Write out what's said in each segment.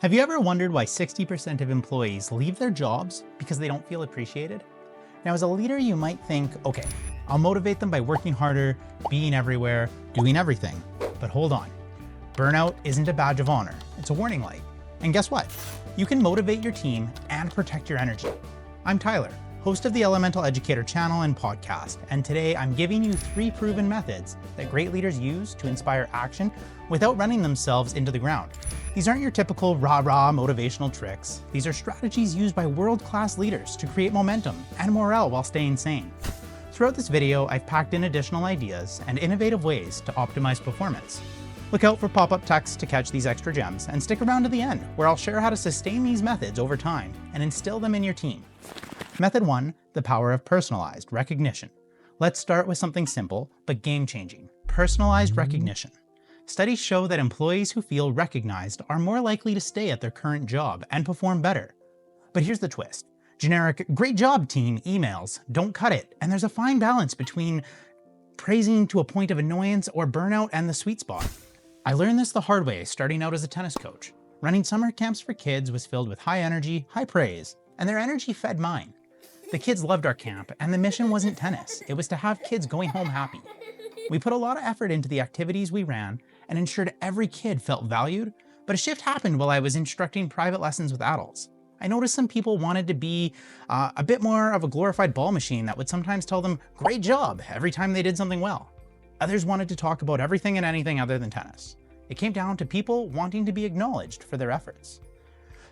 Have you ever wondered why 60% of employees leave their jobs because they don't feel appreciated? Now, as a leader, you might think, okay, I'll motivate them by working harder, being everywhere, doing everything. But hold on. Burnout isn't a badge of honor. It's a warning light. And guess what? You can motivate your team and protect your energy. I'm Tyler, host of the Elemental Educator channel and podcast, and today I'm giving you 3 proven methods that great leaders use to inspire action without running themselves into the ground. These aren't your typical rah-rah motivational tricks. These are strategies used by world-class leaders to create momentum and morale while staying sane. Throughout this video, I've packed in additional ideas and innovative ways to optimize performance. Look out for pop-up text to catch these extra gems, and stick around to the end, where I'll share how to sustain these methods over time and instill them in your team. Method 1, the power of personalized recognition. Let's start with something simple, but game-changing: personalized recognition. Studies show that employees who feel recognized are more likely to stay at their current job and perform better. But here's the twist. Generic "great job team" emails don't cut it, and there's a fine balance between praising to a point of annoyance or burnout and the sweet spot. I learned this the hard way starting out as a tennis coach. Running summer camps for kids was filled with high energy, high praise, and their energy fed mine. The kids loved our camp, and the mission wasn't tennis. It was to have kids going home happy. We put a lot of effort into the activities we ran and ensured every kid felt valued, but a shift happened while I was instructing private lessons with adults. I noticed some people wanted to be a bit more of a glorified ball machine that would sometimes tell them "great job" every time they did something well. Others wanted to talk about everything and anything other than tennis. It came down to people wanting to be acknowledged for their efforts.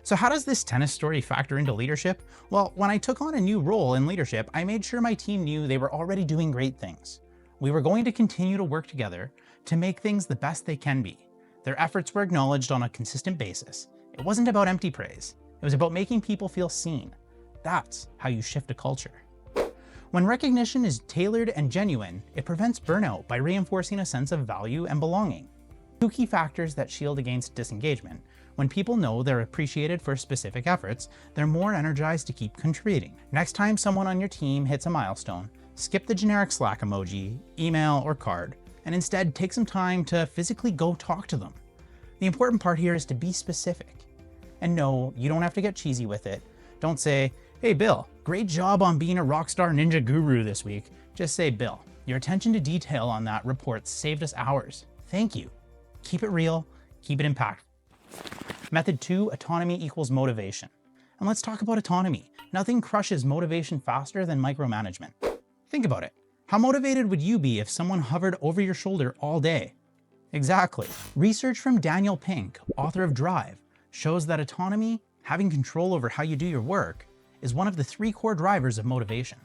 So how does this tennis story factor into leadership? Well, when I took on a new role in leadership, I made sure my team knew they were already doing great things. We were going to continue to work together to make things the best they can be. Their efforts were acknowledged on a consistent basis. It wasn't about empty praise. It was about making people feel seen. That's how you shift a culture. When recognition is tailored and genuine, it prevents burnout by reinforcing a sense of value and belonging. 2 key factors that shield against disengagement. When people know they're appreciated for specific efforts, they're more energized to keep contributing. Next time someone on your team hits a milestone, skip the generic Slack emoji, email, or card, and instead take some time to physically go talk to them. The important part here is to be specific. And no, you don't have to get cheesy with it. Don't say, "Hey Bill, great job on being a rockstar ninja guru this week." Just say, "Bill, your attention to detail on that report saved us hours. Thank you." Keep it real, keep it impactful. Method 2, autonomy equals motivation. And let's talk about autonomy. Nothing crushes motivation faster than micromanagement. Think about it. How motivated would you be if someone hovered over your shoulder all day? Exactly. Research from Daniel Pink, author of Drive, shows that autonomy, having control over how you do your work, is one of the 3 core drivers of motivation.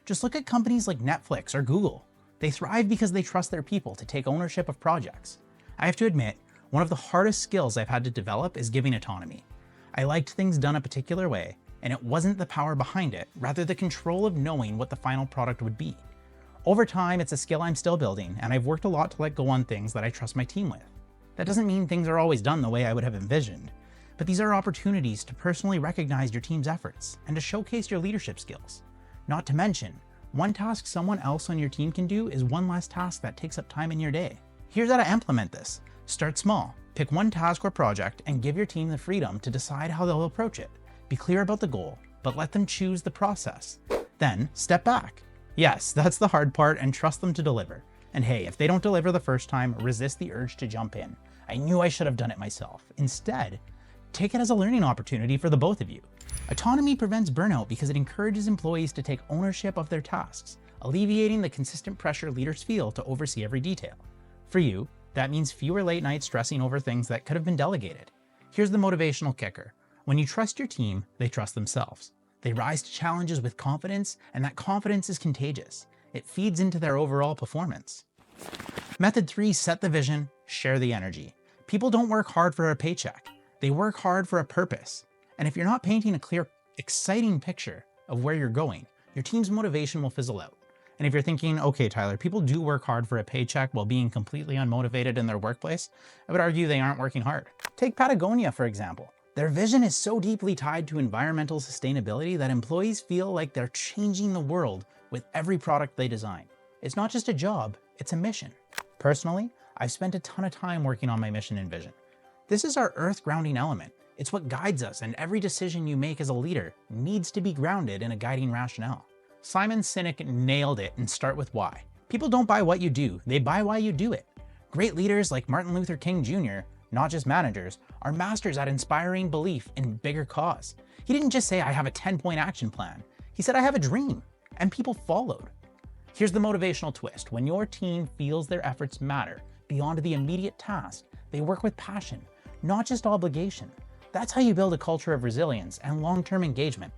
Just look at companies like Netflix or Google. They thrive because they trust their people to take ownership of projects. I have to admit, one of the hardest skills I've had to develop is giving autonomy. I liked things done a particular way, and it wasn't the power behind it, rather the control of knowing what the final product would be. Over time, it's a skill I'm still building, and I've worked a lot to let go on things that I trust my team with. That doesn't mean things are always done the way I would have envisioned, but these are opportunities to personally recognize your team's efforts and to showcase your leadership skills. Not to mention, one task someone else on your team can do is one less task that takes up time in your day. Here's how to implement this. Start small. Pick one task or project and give your team the freedom to decide how they'll approach it. Be clear about the goal, but let them choose the process. Then step back. Yes, that's the hard part, and trust them to deliver. And hey, if they don't deliver the first time, resist the urge to jump in. "I knew I should have done it myself." Instead, take it as a learning opportunity for the both of you. Autonomy prevents burnout because it encourages employees to take ownership of their tasks, alleviating the consistent pressure leaders feel to oversee every detail. For you, that means fewer late nights stressing over things that could have been delegated. Here's the motivational kicker. When you trust your team, they trust themselves. They rise to challenges with confidence, and that confidence is contagious. It feeds into their overall performance. Method 3, set the vision, share the energy. People don't work hard for a paycheck. They work hard for a purpose. And if you're not painting a clear, exciting picture of where you're going, your team's motivation will fizzle out. And if you're thinking, okay, Tyler, people do work hard for a paycheck while being completely unmotivated in their workplace, I would argue they aren't working hard. Take Patagonia, for example. Their vision is so deeply tied to environmental sustainability that employees feel like they're changing the world with every product they design. It's not just a job, it's a mission. Personally, I've spent a ton of time working on my mission and vision. This is our earth grounding element. It's what guides us, and every decision you make as a leader needs to be grounded in a guiding rationale. Simon Sinek nailed it and start with why. People don't buy what you do, they buy why you do it. Great leaders like Martin Luther King Jr., not just managers, are masters at inspiring belief in bigger cause. He didn't just say, I have a 10-point action plan. He said, I have a dream, and people followed. Here's the motivational twist. When your team feels their efforts matter beyond the immediate task, they work with passion, not just obligation. That's how you build a culture of resilience and long-term engagement.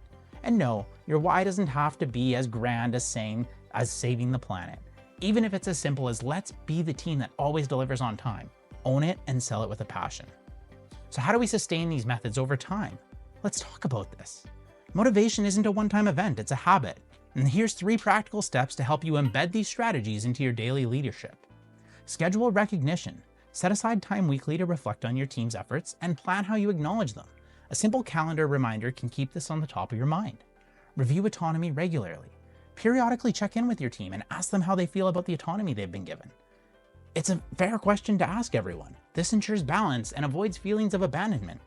And no, your why doesn't have to be as grand as saving the planet. Even if it's as simple as let's be the team that always delivers on time, own it and sell it with a passion. So how do we sustain these methods over time? Let's talk about this. Motivation isn't a one-time event, it's a habit. And here's 3 practical steps to help you embed these strategies into your daily leadership. Schedule recognition. Set aside time weekly to reflect on your team's efforts and plan how you acknowledge them. A simple calendar reminder can keep this on the top of your mind. Review autonomy regularly. Periodically check in with your team and ask them how they feel about the autonomy they've been given. It's a fair question to ask everyone. This ensures balance and avoids feelings of abandonment.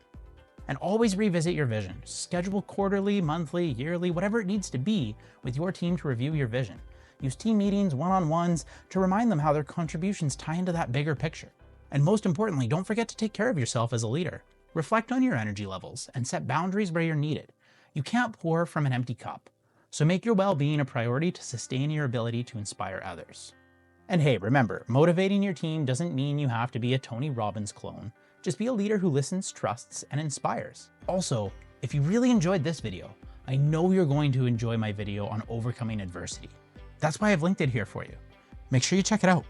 And always revisit your vision. Schedule quarterly, monthly, yearly, whatever it needs to be with your team to review your vision. Use team meetings, one-on-ones to remind them how their contributions tie into that bigger picture. And most importantly, don't forget to take care of yourself as a leader. Reflect on your energy levels and set boundaries where you're needed. You can't pour from an empty cup. So make your well-being a priority to sustain your ability to inspire others. And hey, remember, motivating your team doesn't mean you have to be a Tony Robbins clone. Just be a leader who listens, trusts, and inspires. Also, if you really enjoyed this video, I know you're going to enjoy my video on overcoming adversity. That's why I've linked it here for you. Make sure you check it out.